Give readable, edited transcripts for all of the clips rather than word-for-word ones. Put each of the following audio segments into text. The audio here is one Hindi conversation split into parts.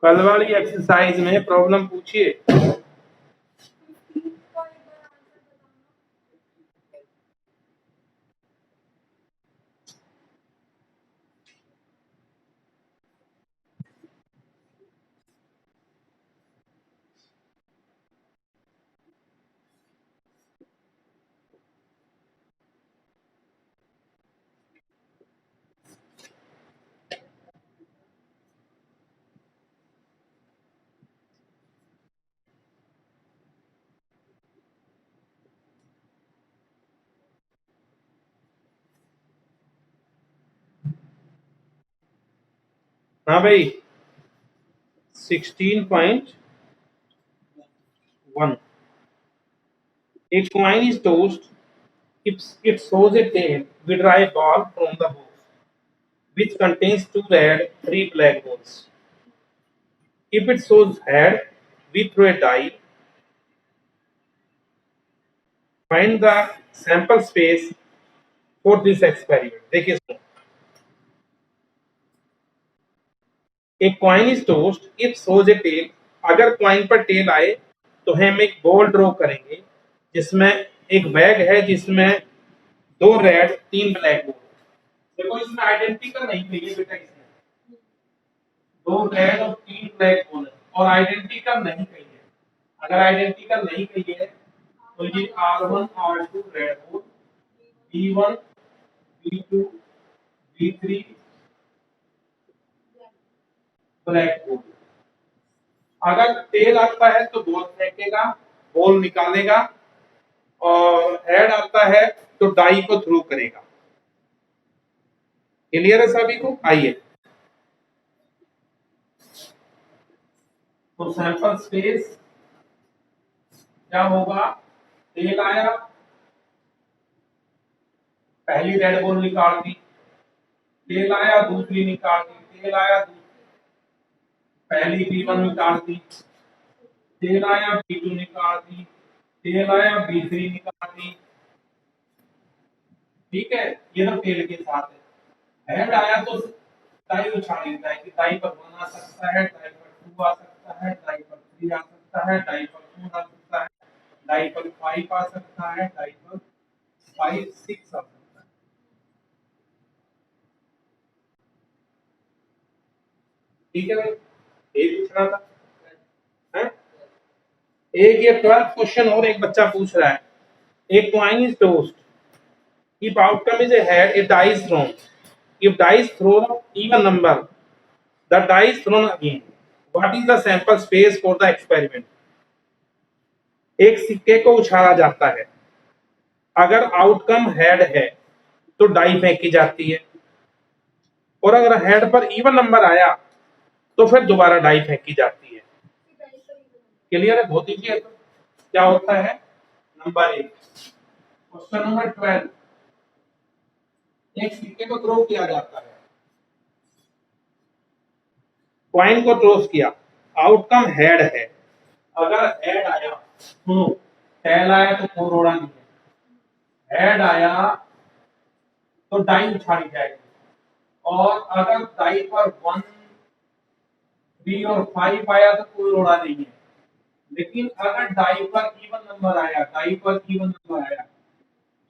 कल वाली एक्सरसाइज में प्रॉब्लम पूछिए। हाँ भाई 16.1 A coin is tossed. If it shows a tail, we draw a ball from the box, which contains 2 red, 3 black balls. If it shows head, we throw a die. Find the sample space for this experiment. देखिए सुनो। A coin is tossed. If shows a tail, अगर कॉइन पर टेल आए तो हम एक बॉल ड्रॉ करेंगे जिसमें एक बैग है जिसमें 2 रेड 3 ब्लैक बॉल। देखो इसमें आइडेंटिकल नहीं चाहिए बेटा, इसमें 2 रेड और 3 ब्लैक बॉल है और आइडेंटिकल नहीं चाहिए। अगर आइडेंटिकल नहीं चाहिए तो ये R1 R2 red ball, B1 B2 B3 black ball. अगर टेल आता है तो बॉल फेंकेगा, बॉल निकालेगा, और हेड आता है तो डाई को थ्रो करेगा। क्लियर है सभी को? आइए तो सैंपल स्पेस क्या होगा? टेल आया, पहली रेड बॉल निकाल दी, टेल आया दूसरी निकाल दी, टेल आया पहली B1 निकाल दी, टेल आया B2 निकाल दी, टेल आया B3 निकाल दी। ठीक है, ये तो टेल के साथ है। हेड आया तो डाई उछाली जाएगी, डाई पर 1 आ सकता है, डाई पर 2 आ सकता है, डाई पर 3 आ सकता है, डाई पर 4 आ सकता है, डाई पर 5 आ सकता है, डाई पर 5 6 आ सकता है। ठीक है भाई, ये पूछना था है? एक ये 12th क्वेश्चन और एक बच्चा पूछ रहा है। एक coin is toast, if outcome is a head, a die is thrown. If die is thrown even number, the die is thrown again. What is the sample space for the experiment? एक सिक्के को उछाला जाता है, अगर आउटकम हेड है तो डाई फेंकी जाती है, और अगर हेड पर इवन नंबर आया तो फिर दोबारा डाई फेंकी जाती है। क्लियर है? बहुत इजी है। तो क्या होता है? नंबर 1 क्वेश्चन नंबर 12, एक सिक्के को थ्रो किया जाता है, कॉइन को टॉस किया, आउटकम हेड है। अगर हेड आया, सुनो, टेल आया तो फोर उड़ा नहीं है, हेड आया तो डाई उछाली जाएगी, और अगर डाई पर 1 3 और 5 आया तो कोई रोड़ा नहीं है। लेकिन अगर डाई पर इवन नंबर आया, डाई पर इवन नंबर आया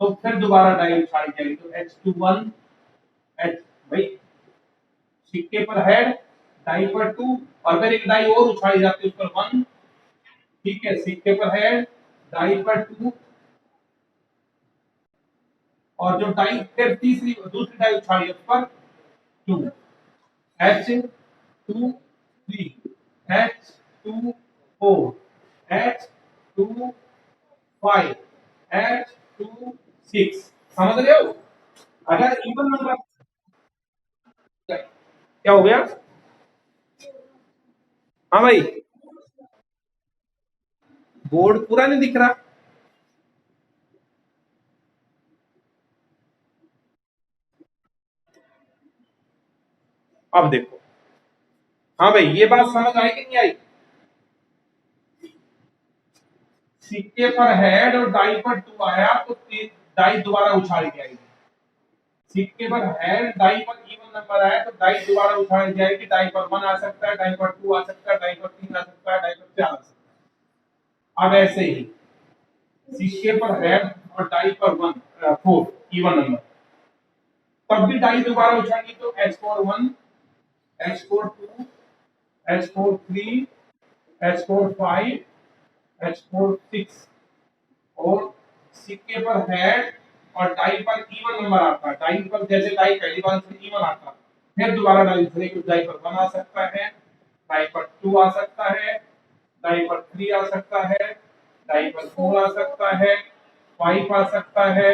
तो फिर दोबारा डाई उछाली जाएगी। तो H21 H भाई सिक्के पर हेड, डाई पर 2, और फिर एक डाई और उछाली जाती है उस पर 1। ठीक है, सिक्के पर हेड, डाई पर 2, और जो डाई फिर दूसरी डाई उछाली उस पर 2, H2 3 H2 4 H2 5 H2 6। समझ रहे हो? अगर इवन नंबर क्या हो गया? हाँ भाई, बोर्ड पूरा नहीं दिख रहा। अब देखो, हाँ भाई ये बात समझ आई कि नहीं आई? सिक्के पर हेड और डाई पर 2 आया तो डाई दोबारा उछाली जाएगी। सिक्के पर हेड, डाई पर इवन नंबर आया तो डाई दोबारा उठाई जाएगी, डाई पर 1 आ सकता है, डाई पर 2 आ सकता है, डाई पर 3 आ सकता है, डाई पर 4 आ सकता है। अब ऐसे ही सिक्के पर हेड और डाई पर 4 इवन नंबर, तब भी डाई दोबारा उठाएंगे तो H4 1, H4 2, H4 3, H4 5, H4 6 और सिक्के पर हेड और डाई पर इवन नंबर आता है। डाई पर जैसे डाई पहली बार से इवन आता है, फिर दोबारा डाई उठने की डाई पर 1 आ सकता है, डाई पर 2 आ सकता है, डाई पर 3 आ सकता है, डाई पर 4 आ सकता है, 5 आ सकता है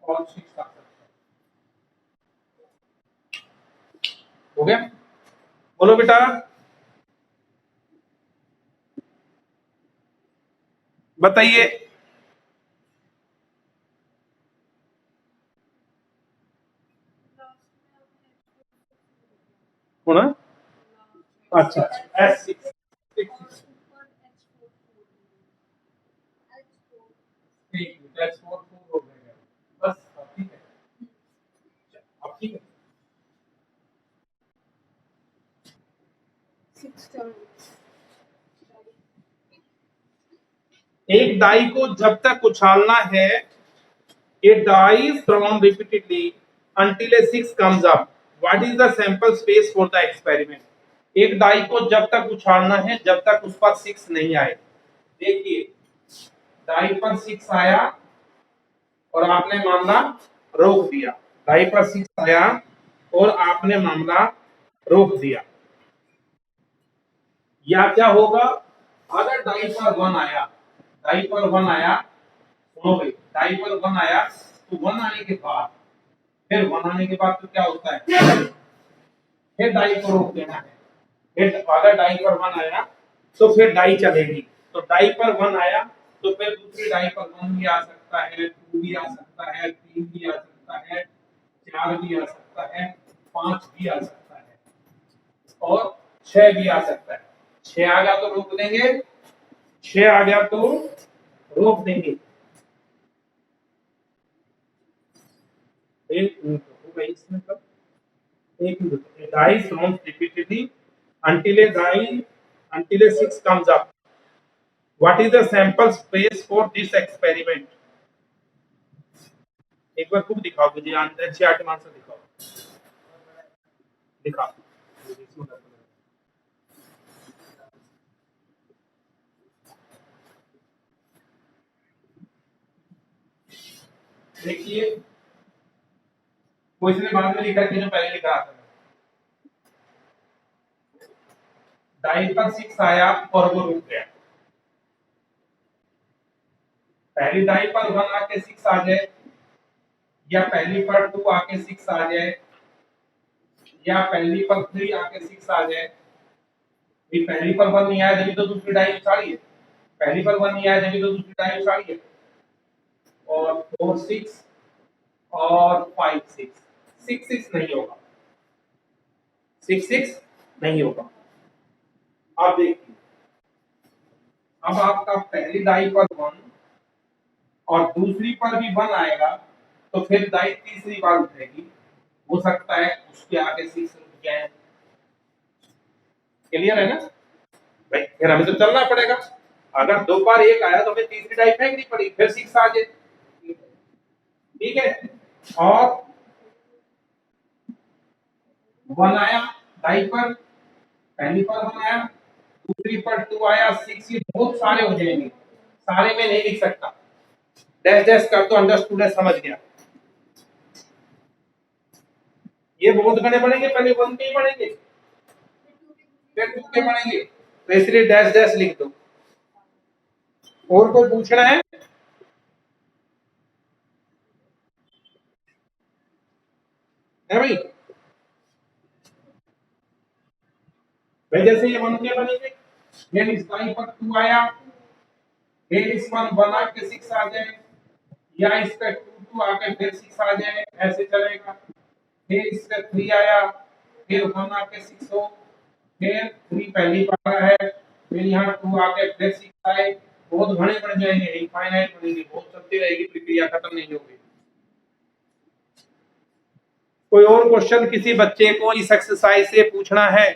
और 6 आ सकता है। हो गया? बोलो बेटा, बताइए। कौन? अच्छा S6 ठीक है, S4 हो जाएगा बस। ठीक है, अब ठीक है। एक डाई को जब तक उछालना है, a die is thrown repeatedly until a 6 comes up. What is the sample space for the experiment? एक डाई को जब तक उछालना है जब तक उस पर 6 नहीं आए। देखिए, डाई पर 6 आया और आपने मामला रोक दिया, डाई पर 6 आया और आपने मामला रोक दिया। या क्या होगा, अगर डाई पर 1 आया, डाई पर 1 आया, सुनो भाई, डाई पर 1 आया तो 1 आने के बाद, फिर 1 आने के बाद तो क्या होता है, फिर डाई को रोक देना है। फिर अगर डाई पर 1 आया तो फिर डाई चलेगी, तो डाई पर 1 आया तो फिर दूसरी डाई पर 1 भी आ सकता है, 2 भी आ सकता है, 3 भी आ सकता है, 4 भी आ सकता है, 5 भी आ सकता है और 6 भी आ सकता है। 6 आ गया तो रोक देंगे, 6 आ गया तो रोक देंगे। एक मिनट होगा इसमें, तब एक minute, die thrown repeatedly until a 6 comes up. What is the sample space for this experiment? एक बार खुद दिखाओ मुझे, एनसीईआरटी आंसर दिखाओ, दिखाओ। देखिए, क्वेश्चन बाद में लिखा है जो पहले लिखा था, डाई पर 6 आया और वो रुक गया। पहली डाई पर 1 आके 6 आ जाए, या पहली पर 2 आके 6 आ जाए, या पहली पर 3 आके 6 आ जाए। ये पहली पर 1 नहीं आया जब तो दूसरी डाई उछाली है, पहली पर 1 नहीं आया जब तो दूसरी डाई उछाली है, और 4 6 और 5 6, 6 6 नहीं होगा, 6 6 नहीं होगा। अब देखिए, अब आपका पहली डाई पर 1 और दूसरी पर भी 1 आएगा तो फिर डाई तीसरी बार उठेगी, हो सकता है उसके आगे 6 रुक जाए। क्लियर है ना भाई? फिर हमें तो चलना पड़ेगा, अगर 2 बार 1 आया तो हमें तीसरी डाई फेंकनी पड़ेगी, फिर 6 आ जाए। ठीक है, और 1 आया डाई पर, पहली पर 1 आया, दूसरी पर 2 आया, 6, ये बहुत सारे हो जाएंगे, सारे में नहीं लिख सकता, डैश डैश कर तो अंडरस्टूड है, समझ गया। ये बहुत गणे पड़ेंगे, पहले 1 के ही पड़ेंगे फिर 2 के पड़ेंगे, तो इसलिए डैश डैश लिख दो। और कोई पूछना है? भाई भाई जैसे ये 1 के बनेंगे, फिर इस डाई पर 2 आया, फिर इस पर 1 आके 6 आ जाए, या इस पे 2 2 आके फिर 6 आ जाए, ऐसे चलेगा। फिर इस पे 3 आया, फिर 1 आके 6 हो, फिर 3 पहली बार है, फिर यहाँ 2 आके फिर 6 आए, बहुत घने बन जाएंगे, इनफाइनाइट बनेंगे, बहुत चलती रहेगी प्रक्रिया, खत्म नहीं होगी। कोई और क्वेश्चन किसी बच्चे को इस एक्सरसाइज से पूछना है?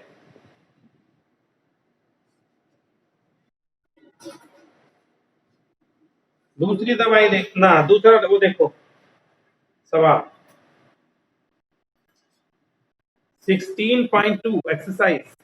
दूसरी दवाई देखना, दूसरा वो देखो सवाल 16.2 एक्सरसाइज।